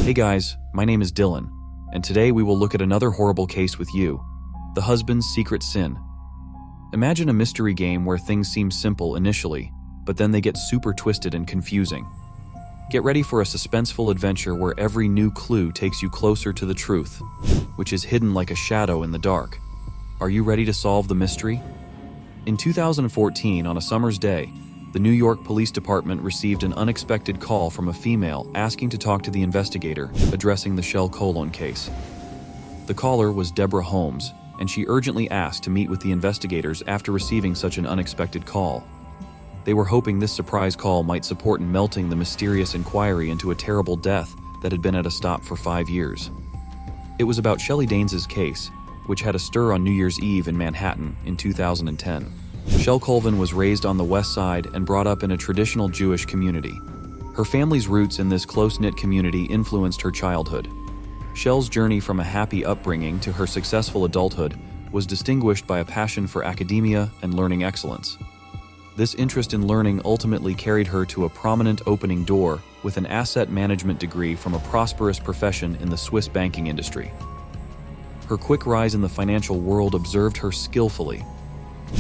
Hey guys, my name is Dylan, and today we will look at another horrible case with you, the husband's secret sin. Imagine a mystery game where things seem simple initially, but then they get super twisted and confusing. Get ready for a suspenseful adventure where every new clue takes you closer to the truth, which is hidden like a shadow in the dark. Are you ready to solve the mystery? In 2014, on a summer's day, the New York Police Department received an unexpected call from a female asking to talk to the investigator addressing the Shele Covlin case. The caller was Deborah Holmes, and she urgently asked to meet with the investigators after receiving such an unexpected call. They were hoping this surprise call might support in melting the mysterious inquiry into a terrible death that had been at a stop for 5 years. It was about Shele Danishefsky's case, which had a stir on New Year's Eve in Manhattan in 2010. Shele Covlin was raised on the West Side and brought up in a traditional Jewish community. Her family's roots in this close-knit community influenced her childhood. Shele's journey from a happy upbringing to her successful adulthood was distinguished by a passion for academia and learning excellence. This interest in learning ultimately carried her to a prominent opening door with an asset management degree from a prosperous profession in the Swiss banking industry. Her quick rise in the financial world observed her skillfully,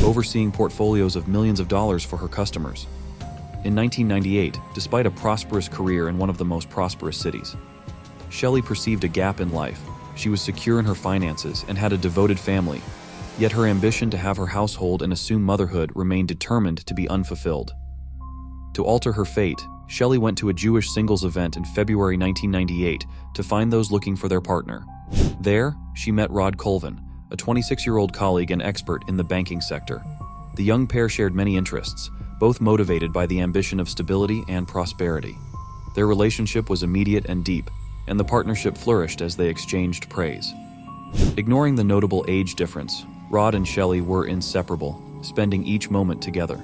overseeing portfolios of millions of dollars for her customers. In 1998, despite a prosperous career in one of the most prosperous cities, Shele perceived a gap in life. She was secure in her finances and had a devoted family, yet her ambition to have her household and assume motherhood remained determined to be unfulfilled. To alter her fate, Shele went to a Jewish singles event in February 1998 to find those looking for their partner. There, she met Rod Covlin, a 26-year-old colleague and expert in the banking sector. The young pair shared many interests, both motivated by the ambition of stability and prosperity. Their relationship was immediate and deep, and the partnership flourished as they exchanged praise. Ignoring the notable age difference, Rod and Shele were inseparable, spending each moment together.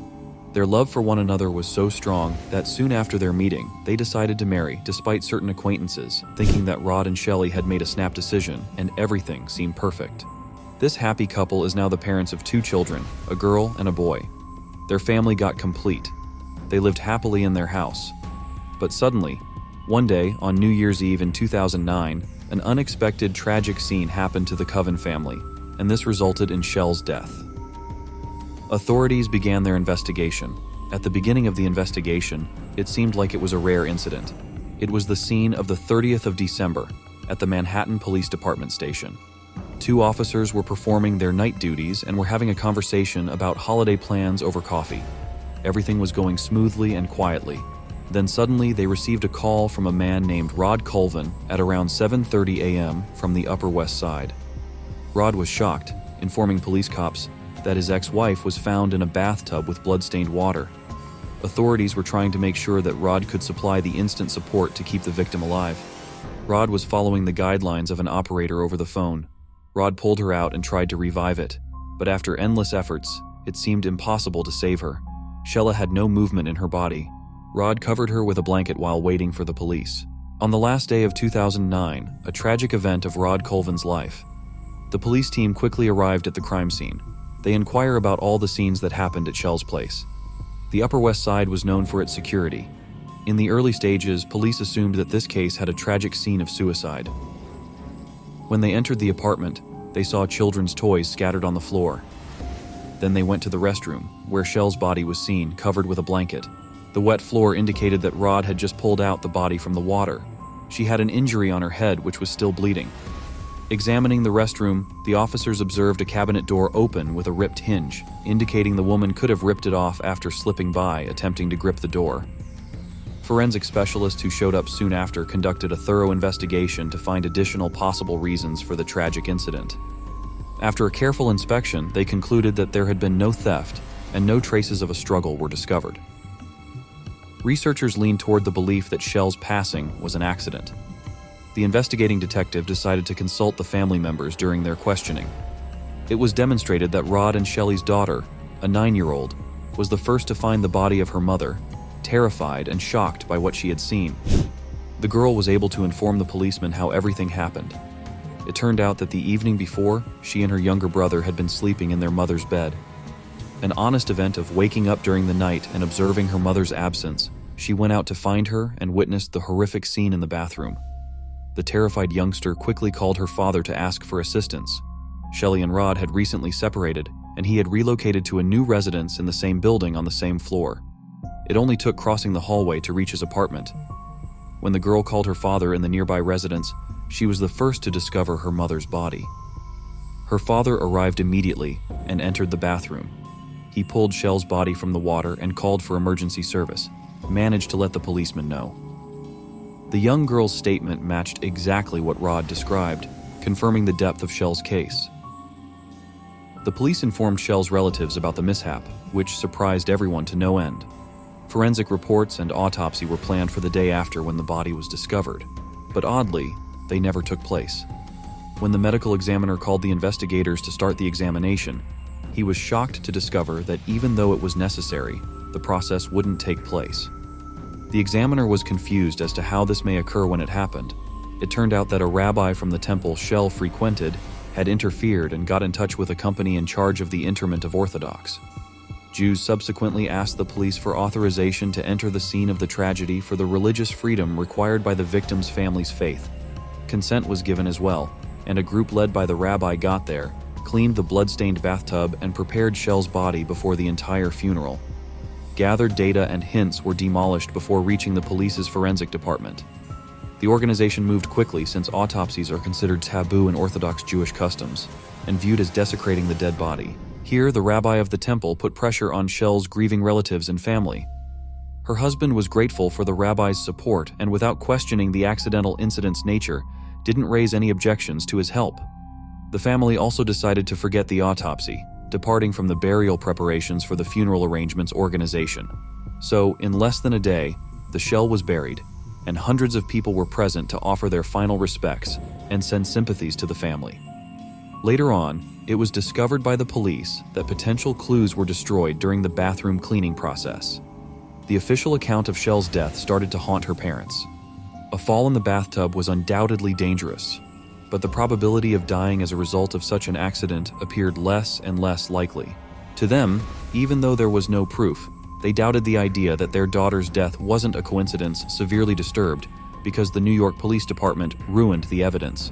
Their love for one another was so strong that soon after their meeting, they decided to marry despite certain acquaintances, thinking that Rod and Shele had made a snap decision and everything seemed perfect. This happy couple is now the parents of 2 children, a girl and a boy. Their family got complete. They lived happily in their house. But suddenly, one day on New Year's Eve in 2009, an unexpected tragic scene happened to the Covlin family, and this resulted in Shele's death. Authorities began their investigation. At the beginning of the investigation, it seemed like it was a rare incident. It was the scene of the 30th of December at the Manhattan Police Department station. 2 officers were performing their night duties and were having a conversation about holiday plans over coffee. Everything was going smoothly and quietly. Then suddenly they received a call from a man named Rod Covlin at around 7:30 a.m. from the Upper West Side. Rod was shocked, informing police cops that his ex-wife was found in a bathtub with blood-stained water. Authorities were trying to make sure that Rod could supply the instant support to keep the victim alive. Rod was following the guidelines of an operator over the phone. Rod pulled her out and tried to revive it, but after endless efforts, it seemed impossible to save her. Shele had no movement in her body. Rod covered her with a blanket while waiting for the police. On the last day of 2009, a tragic event of Rod Covlin's life. The police team quickly arrived at the crime scene. They inquire about all the scenes that happened at Shele's place. The Upper West Side was known for its security. In the early stages, police assumed that this case had a tragic scene of suicide. When they entered the apartment, they saw children's toys scattered on the floor. Then they went to the restroom, where Shele's body was seen, covered with a blanket. The wet floor indicated that Rod had just pulled out the body from the water. She had an injury on her head which was still bleeding. Examining the restroom, the officers observed a cabinet door open with a ripped hinge, indicating the woman could have ripped it off after slipping by, attempting to grip the door. Forensic specialists who showed up soon after conducted a thorough investigation to find additional possible reasons for the tragic incident. After a careful inspection, they concluded that there had been no theft and no traces of a struggle were discovered. Researchers leaned toward the belief that Shele's passing was an accident. The investigating detective decided to consult the family members during their questioning. It was demonstrated that Rod and Shele's daughter, a 9-year-old, was the first to find the body of her mother, terrified and shocked by what she had seen. The girl was able to inform the policeman how everything happened. It turned out that the evening before, she and her younger brother had been sleeping in their mother's bed. An honest event of waking up during the night and observing her mother's absence, she went out to find her and witnessed the horrific scene in the bathroom. The terrified youngster quickly called her father to ask for assistance. Shele and Rod had recently separated, and he had relocated to a new residence in the same building on the same floor. It only took crossing the hallway to reach his apartment. When the girl called her father in the nearby residence, she was the first to discover her mother's body. Her father arrived immediately and entered the bathroom. He pulled Shele's body from the water and called for emergency service, managed to let the policeman know. The young girl's statement matched exactly what Rod described, confirming the depth of Shele's case. The police informed Shele's relatives about the mishap, which surprised everyone to no end. Forensic reports and autopsy were planned for the day after when the body was discovered, but oddly, they never took place. When the medical examiner called the investigators to start the examination, he was shocked to discover that even though it was necessary, the process wouldn't take place. The examiner was confused as to how this may occur when it happened. It turned out that a rabbi from the temple Shele frequented had interfered and got in touch with a company in charge of the interment of Orthodox. Jews subsequently asked the police for authorization to enter the scene of the tragedy for the religious freedom required by the victim's family's faith. Consent was given as well, and a group led by the rabbi got there, cleaned the blood-stained bathtub, and prepared Shele's body before the entire funeral. Gathered data and hints were demolished before reaching the police's forensic department. The organization moved quickly since autopsies are considered taboo in Orthodox Jewish customs and viewed as desecrating the dead body. Here, the rabbi of the temple put pressure on Shele's grieving relatives and family. Her husband was grateful for the rabbi's support and, without questioning the accidental incident's nature, didn't raise any objections to his help. The family also decided to forget the autopsy, departing from the burial preparations for the funeral arrangements organization. So, in less than a day, the Shele was buried, and hundreds of people were present to offer their final respects and send sympathies to the family. Later on, it was discovered by the police that potential clues were destroyed during the bathroom cleaning process. The official account of Shele's death started to haunt her parents. A fall in the bathtub was undoubtedly dangerous, but the probability of dying as a result of such an accident appeared less and less likely. To them, even though there was no proof, they doubted the idea that their daughter's death wasn't a coincidence severely disturbed because the New York Police Department ruined the evidence.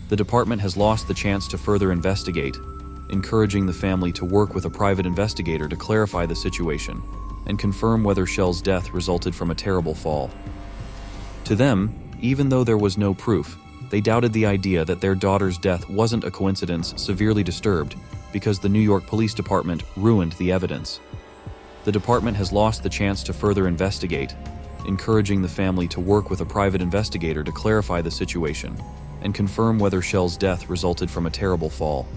The department has lost the chance to further investigate, encouraging the family to work with a private investigator to clarify the situation and confirm whether Shele's death resulted from a terrible fall. To them, even though there was no proof, they doubted the idea that their daughter's death wasn't a coincidence severely disturbed because the New York Police Department ruined the evidence. The department has lost the chance to further investigate, encouraging the family to work with a private investigator to clarify the situation and confirm whether Shele's death resulted from a terrible fall.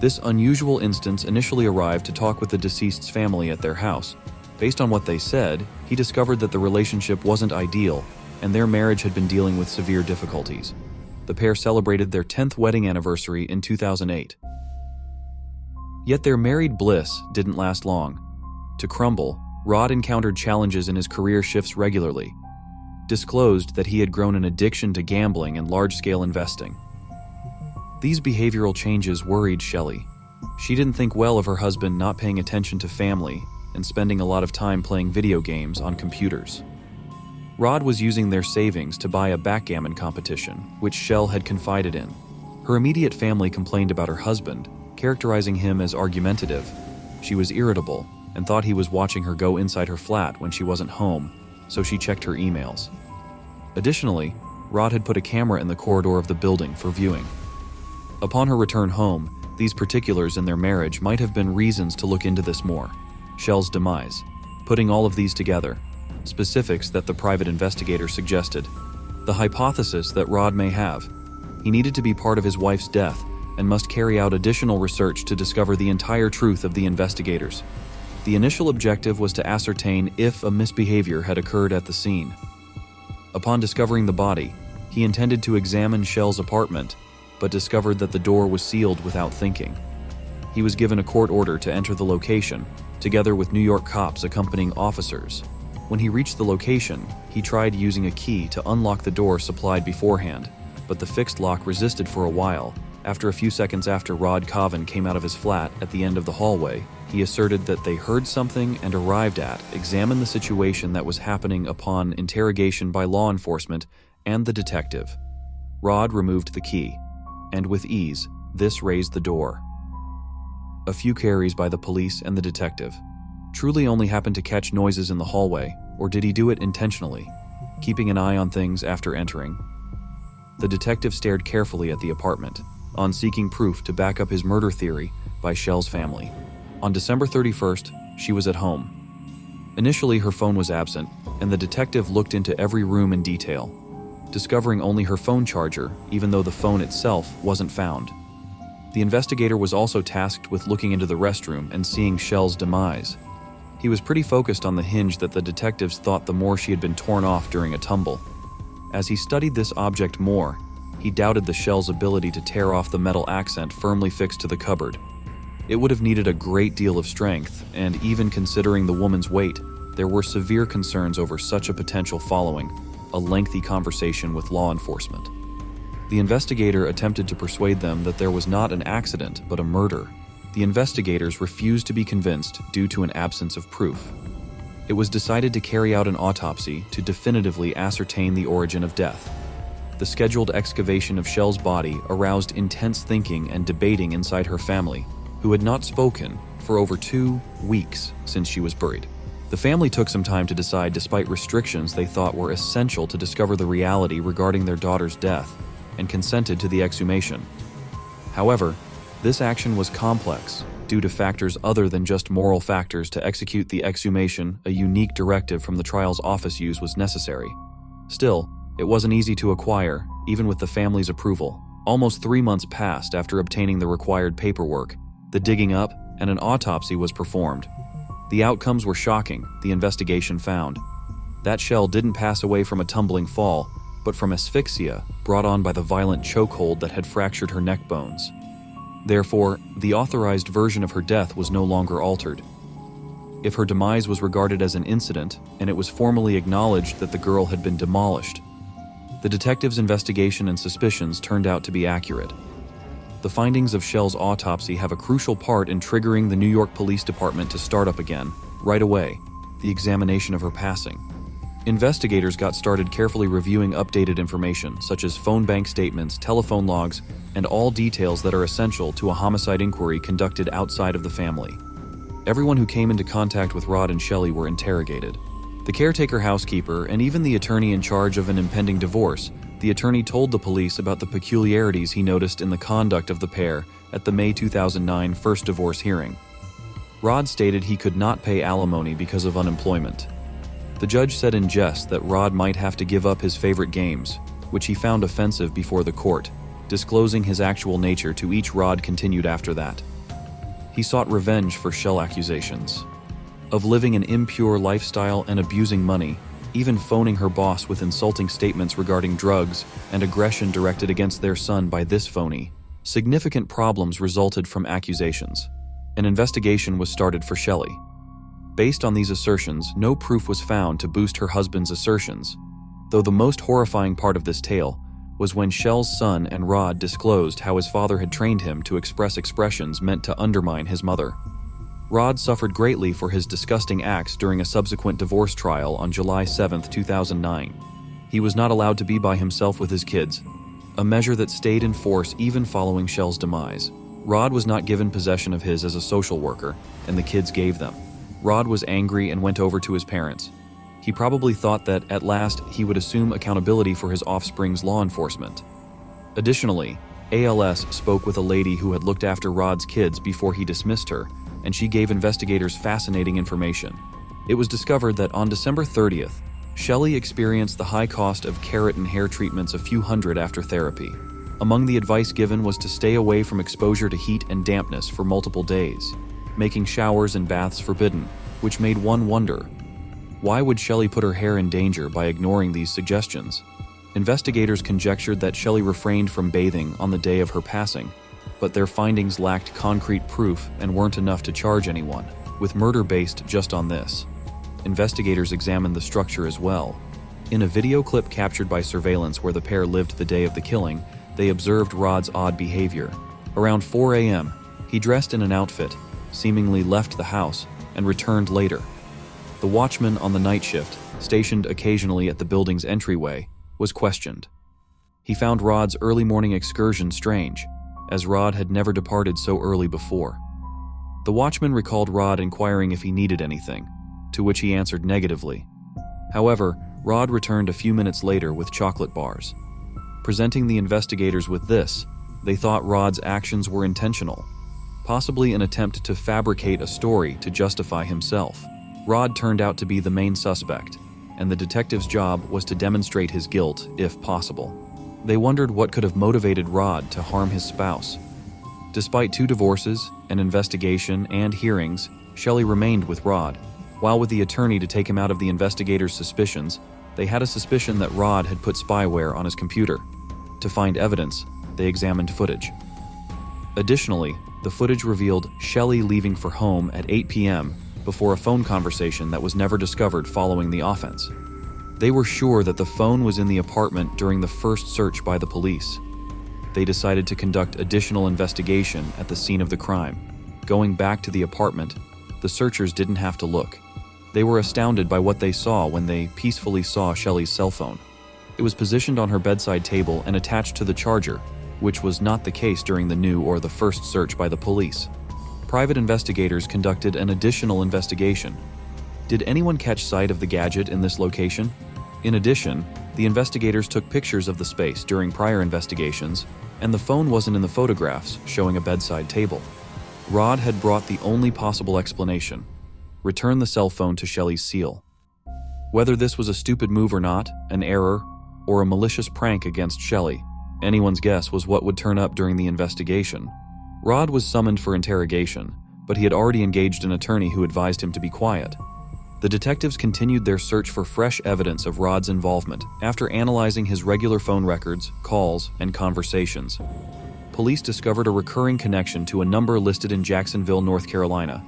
This unusual instance initially arrived to talk with the deceased's family at their house. Based on what they said, he discovered that the relationship wasn't ideal and their marriage had been dealing with severe difficulties. The pair celebrated their 10th wedding anniversary in 2008. Yet their married bliss didn't last long. To crumble, Rod encountered challenges in his career shifts regularly, disclosed that he had grown an addiction to gambling and large-scale investing. These behavioral changes worried Shele. She didn't think well of her husband not paying attention to family and spending a lot of time playing video games on computers. Rod was using their savings to buy a backgammon competition, which Shele had confided in. Her immediate family complained about her husband, characterizing him as argumentative. She was irritable and thought he was watching her go inside her flat when she wasn't home, so she checked her emails. Additionally, Rod had put a camera in the corridor of the building for viewing. Upon her return home, these particulars in their marriage might have been reasons to look into this more. Shele's demise. Putting all of these together, specifics that the private investigator suggested. The hypothesis that Rod may have. He needed to be part of his wife's death and must carry out additional research to discover the entire truth of the investigators. The initial objective was to ascertain if a misbehavior had occurred at the scene. Upon discovering the body, he intended to examine Shele's apartment, but discovered that the door was sealed without thinking. He was given a court order to enter the location, together with New York cops accompanying officers. When he reached the location, he tried using a key to unlock the door supplied beforehand, but the fixed lock resisted for a while. After a few seconds after Rod Covlin came out of his flat at the end of the hallway, he asserted that they heard something and arrived at, examined the situation that was happening upon interrogation by law enforcement, and the detective. Rod removed the key, and with ease, this raised the door. A few carries by the police and the detective. Truly only happened to catch noises in the hallway, or did he do it intentionally, keeping an eye on things after entering? The detective stared carefully at the apartment, on seeking proof to back up his murder theory by Shele's family. On December 31st, she was at home. Initially, her phone was absent, and the detective looked into every room in detail, discovering only her phone charger, even though the phone itself wasn't found. The investigator was also tasked with looking into the restroom and seeing Shele's demise. He was pretty focused on the hinge that the detectives thought the more she had been torn off during a tumble. As he studied this object more, he doubted the Shele's ability to tear off the metal accent firmly fixed to the cupboard. It would have needed a great deal of strength, and even considering the woman's weight, there were severe concerns over such a potential following a lengthy conversation with law enforcement. The investigator attempted to persuade them that there was not an accident, but a murder. The investigators refused to be convinced due to an absence of proof. It was decided to carry out an autopsy to definitively ascertain the origin of death. The scheduled excavation of Shele's body aroused intense thinking and debating inside her family, who had not spoken for over 2 weeks since she was buried. The family took some time to decide, despite restrictions they thought were essential to discover the reality regarding their daughter's death, and consented to the exhumation. However, this action was complex due to factors other than just moral factors. To execute the exhumation, a unique directive from the trial's office use was necessary. Still, it wasn't easy to acquire, even with the family's approval. Almost 3 months passed after obtaining the required paperwork. The digging up and an autopsy was performed. The outcomes were shocking. The investigation found that Shele didn't pass away from a tumbling fall, but from asphyxia brought on by the violent chokehold that had fractured her neck bones. Therefore, the authorized version of her death was no longer altered. If her demise was regarded as an incident, and it was formally acknowledged that the girl had been demolished, the detective's investigation and suspicions turned out to be accurate. The findings of Shele's autopsy have a crucial part in triggering the New York Police Department to start up again, right away, the examination of her passing. Investigators got started carefully reviewing updated information, such as phone bank statements, telephone logs, and all details that are essential to a homicide inquiry conducted outside of the family. Everyone who came into contact with Rod and Shele were interrogated. The caretaker housekeeper and even the attorney in charge of an impending divorce. The attorney told the police about the peculiarities he noticed in the conduct of the pair at the May 2009 first divorce hearing. Rod stated he could not pay alimony because of unemployment. The judge said in jest that Rod might have to give up his favorite games, which he found offensive before the court, disclosing his actual nature to each. Rod continued after that. He sought revenge for Shele accusations of living an impure lifestyle and abusing money, even phoning her boss with insulting statements regarding drugs and aggression directed against their son by this phony. Significant problems resulted from accusations. An investigation was started for Shele. Based on these assertions, no proof was found to boost her husband's assertions, though the most horrifying part of this tale was when Shele's son and Rod disclosed how his father had trained him to express expressions meant to undermine his mother. Rod suffered greatly for his disgusting acts during a subsequent divorce trial on July 7, 2009. He was not allowed to be by himself with his kids, a measure that stayed in force even following Shele's demise. Rod was not given possession of his as a social worker, and the kids gave them. Rod was angry and went over to his parents. He probably thought that, at last, he would assume accountability for his offspring's law enforcement. Additionally, ALS spoke with a lady who had looked after Rod's kids before he dismissed her, and she gave investigators fascinating information. It was discovered that on December 30th, Shele experienced the high cost of keratin hair treatments, a few hundred after therapy. Among the advice given was to stay away from exposure to heat and dampness for multiple days, making showers and baths forbidden, which made one wonder, why would Shele put her hair in danger by ignoring these suggestions? Investigators conjectured that Shele refrained from bathing on the day of her passing, but their findings lacked concrete proof and weren't enough to charge anyone, with murder based just on this. Investigators examined the structure as well. In a video clip captured by surveillance where the pair lived the day of the killing, they observed Rod's odd behavior. Around 4 a.m., he dressed in an outfit, seemingly left the house, and returned later. The watchman on the night shift, stationed occasionally at the building's entryway, was questioned. He found Rod's early morning excursion strange, as Rod had never departed so early before. The watchman recalled Rod inquiring if he needed anything, to which he answered negatively. However, Rod returned a few minutes later with chocolate bars. Presenting the investigators with this, they thought Rod's actions were intentional, possibly an attempt to fabricate a story to justify himself. Rod turned out to be the main suspect, and the detective's job was to demonstrate his guilt, if possible. They wondered what could have motivated Rod to harm his spouse. Despite 2 divorces, an investigation, and hearings, Shele remained with Rod. While with the attorney to take him out of the investigators' suspicions, they had a suspicion that Rod had put spyware on his computer. To find evidence, they examined footage. Additionally, the footage revealed Shele leaving for home at 8 p.m. before a phone conversation that was never discovered following the offense. They were sure that the phone was in the apartment during the first search by the police. They decided to conduct additional investigation at the scene of the crime. Going back to the apartment, the searchers didn't have to look. They were astounded by what they saw when they peacefully saw Shele's cell phone. It was positioned on her bedside table and attached to the charger, which was not the case during the new or the first search by the police. Private investigators conducted an additional investigation. Did anyone catch sight of the gadget in this location? In addition, the investigators took pictures of the space during prior investigations, and the phone wasn't in the photographs showing a bedside table. Rod had brought the only possible explanation: return the cell phone to Shele's seal. Whether this was a stupid move or not, an error, or a malicious prank against Shele, anyone's guess was what would turn up during the investigation. Rod was summoned for interrogation, but he had already engaged an attorney who advised him to be quiet. The detectives continued their search for fresh evidence of Rod's involvement after analyzing his regular phone records, calls, and conversations. Police discovered a recurring connection to a number listed in Jacksonville, North Carolina.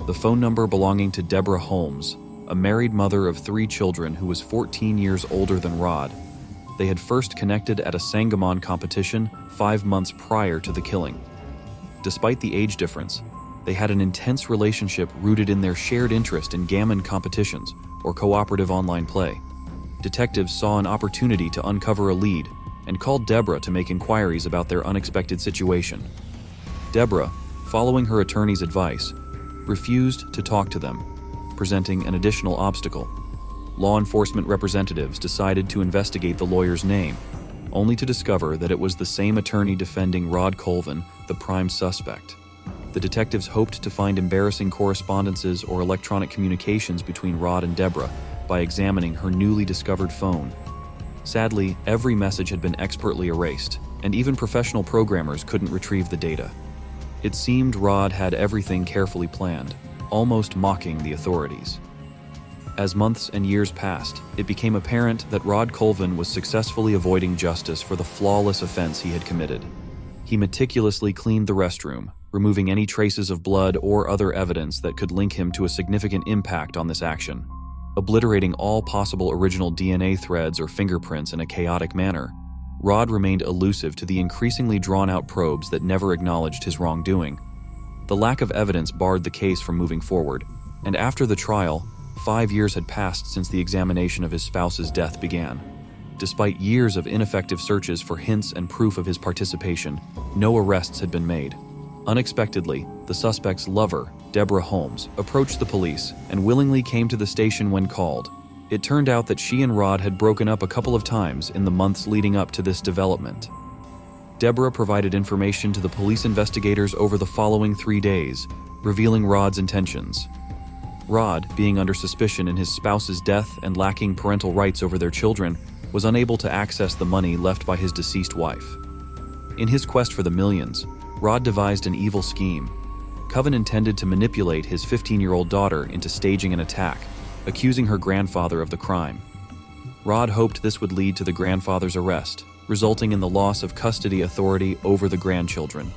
The phone number belonging to Deborah Holmes, a married mother of 3 children who was 14 years older than Rod. They had first connected at a Sangamon competition 5 months prior to the killing. Despite the age difference, they had an intense relationship rooted in their shared interest in gammon competitions or cooperative online play. Detectives saw an opportunity to uncover a lead and called Deborah to make inquiries about their unexpected situation. Deborah, following her attorney's advice, refused to talk to them, presenting an additional obstacle. Law enforcement representatives decided to investigate the lawyer's name, only to discover that it was the same attorney defending Rod Colvin, the prime suspect. The detectives hoped to find embarrassing correspondences or electronic communications between Rod and Deborah by examining her newly discovered phone. Sadly, every message had been expertly erased, and even professional programmers couldn't retrieve the data. It seemed Rod had everything carefully planned, almost mocking the authorities. As months and years passed, it became apparent that Rod Colvin was successfully avoiding justice for the flawless offense he had committed. He meticulously cleaned the restroom, removing any traces of blood or other evidence that could link him to a significant impact on this action. Obliterating all possible original DNA threads or fingerprints in a chaotic manner, Rod remained elusive to the increasingly drawn-out probes that never acknowledged his wrongdoing. The lack of evidence barred the case from moving forward, and after the trial, 5 years had passed since the examination of his spouse's death began. Despite years of ineffective searches for hints and proof of his participation, no arrests had been made. Unexpectedly, the suspect's lover, Deborah Holmes, approached the police and willingly came to the station when called. It turned out that she and Rod had broken up a couple of times in the months leading up to this development. Deborah provided information to the police investigators over the following 3 days, revealing Rod's intentions. Rod, being under suspicion in his spouse's death and lacking parental rights over their children, was unable to access the money left by his deceased wife. In his quest for the millions, Rod devised an evil scheme. Covlin intended to manipulate his 15-year-old daughter into staging an attack, accusing her grandfather of the crime. Rod hoped this would lead to the grandfather's arrest, resulting in the loss of custody authority over the grandchildren.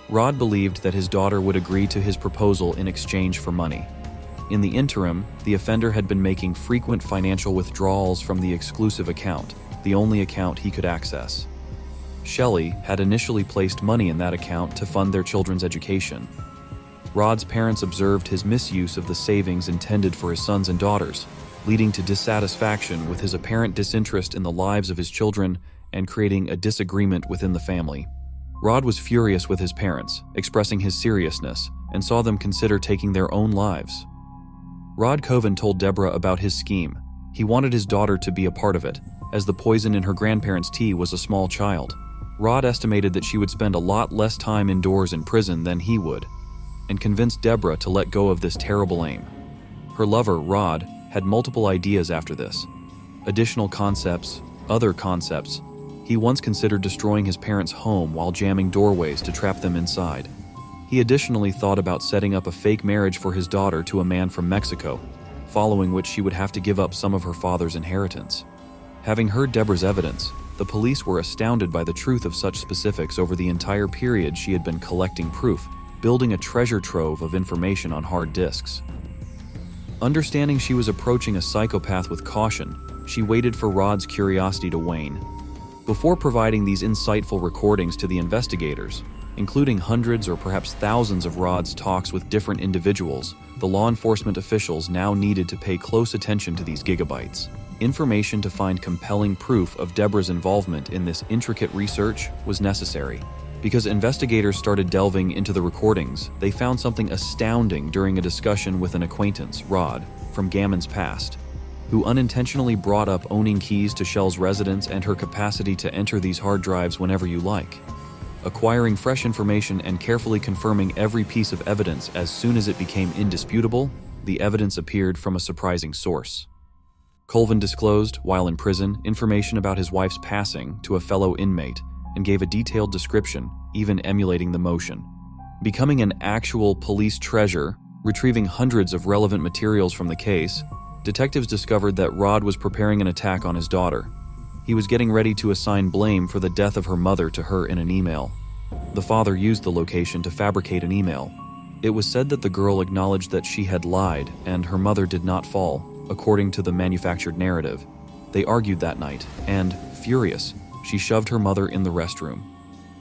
Rod believed that his daughter would agree to his proposal in exchange for money. In the interim, the offender had been making frequent financial withdrawals from the exclusive account, the only account he could access. Shele had initially placed money in that account to fund their children's education. Rod's parents observed his misuse of the savings intended for his sons and daughters, leading to dissatisfaction with his apparent disinterest in the lives of his children and creating a disagreement within the family. Rod was furious with his parents, expressing his seriousness, and saw them consider taking their own lives. Rod Covlin told Deborah about his scheme. He wanted his daughter to be a part of it, as the poison in her grandparents' tea was a small child. Rod estimated that she would spend a lot less time indoors in prison than he would, and convinced Deborah to let go of this terrible aim. Her lover, Rod, had multiple ideas after this. Additional concepts, other concepts. He once considered destroying his parents' home while jamming doorways to trap them inside. He additionally thought about setting up a fake marriage for his daughter to a man from Mexico, following which she would have to give up some of her father's inheritance. Having heard Deborah's evidence, the police were astounded by the truth of such specifics over the entire period she had been collecting proof, building a treasure trove of information on hard disks. Understanding she was approaching a psychopath with caution, she waited for Rod's curiosity to wane. Before providing these insightful recordings to the investigators, including hundreds or perhaps thousands of Rod's talks with different individuals, the law enforcement officials now needed to pay close attention to these gigabytes. Information to find compelling proof of Deborah's involvement in this intricate research was necessary. Because investigators started delving into the recordings, they found something astounding during a discussion with an acquaintance, Rod, from Gammon's past, who unintentionally brought up owning keys to Shele's residence and her capacity to enter these hard drives whenever you like. Acquiring fresh information and carefully confirming every piece of evidence as soon as it became indisputable, the evidence appeared from a surprising source. Covlin disclosed, while in prison, information about his wife's passing to a fellow inmate and gave a detailed description, even emulating the motion. Becoming an actual police treasure, retrieving hundreds of relevant materials from the case, detectives discovered that Rod was preparing an attack on his daughter. He was getting ready to assign blame for the death of her mother to her in an email. The father used the location to fabricate an email. It was said that the girl acknowledged that she had lied and her mother did not fall, according to the manufactured narrative. They argued that night, and, furious, she shoved her mother in the restroom.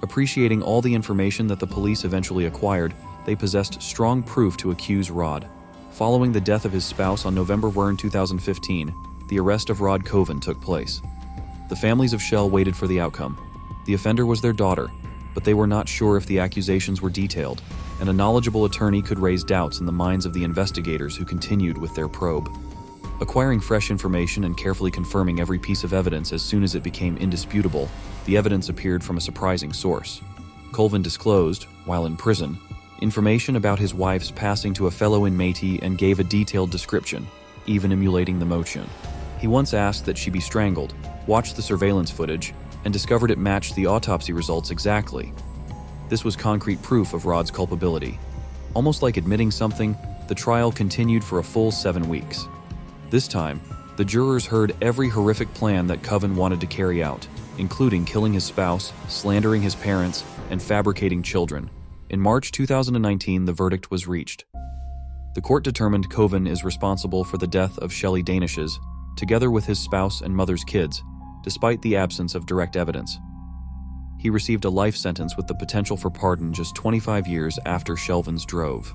Appreciating all the information that the police eventually acquired, they possessed strong proof to accuse Rod. Following the death of his spouse on November 1, 2015, the arrest of Rod Covlin took place. The families of Shele waited for the outcome. The offender was their daughter, but they were not sure if the accusations were detailed, and a knowledgeable attorney could raise doubts in the minds of the investigators who continued with their probe. Acquiring fresh information and carefully confirming every piece of evidence as soon as it became indisputable, the evidence appeared from a surprising source. Covlin disclosed, while in prison, information about his wife's passing to a fellow inmate and gave a detailed description, even emulating the motion. He once asked that she be strangled, watched the surveillance footage, and discovered it matched the autopsy results exactly. This was concrete proof of Rod's culpability. Almost like admitting something, the trial continued for a full 7 weeks. This time, the jurors heard every horrific plan that Covlin wanted to carry out, including killing his spouse, slandering his parents, and fabricating children. In March 2019, the verdict was reached. The court determined Covlin is responsible for the death of Shele Danishefsky, together with his spouse and mother's kids, despite the absence of direct evidence. He received a life sentence with the potential for pardon just 25 years after Shelvin's drove.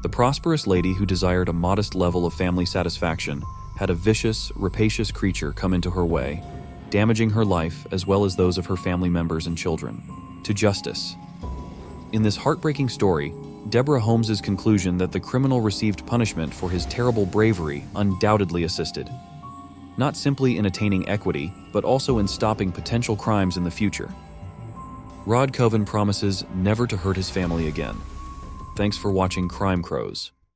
The prosperous lady who desired a modest level of family satisfaction had a vicious, rapacious creature come into her way, damaging her life as well as those of her family members and children. To justice. In this heartbreaking story, Deborah Holmes's conclusion that the criminal received punishment for his terrible bravery undoubtedly assisted, not simply in attaining equity, but also in stopping potential crimes in the future. Rod Covlin promises never to hurt his family again. Thanks for watching Crime Crows.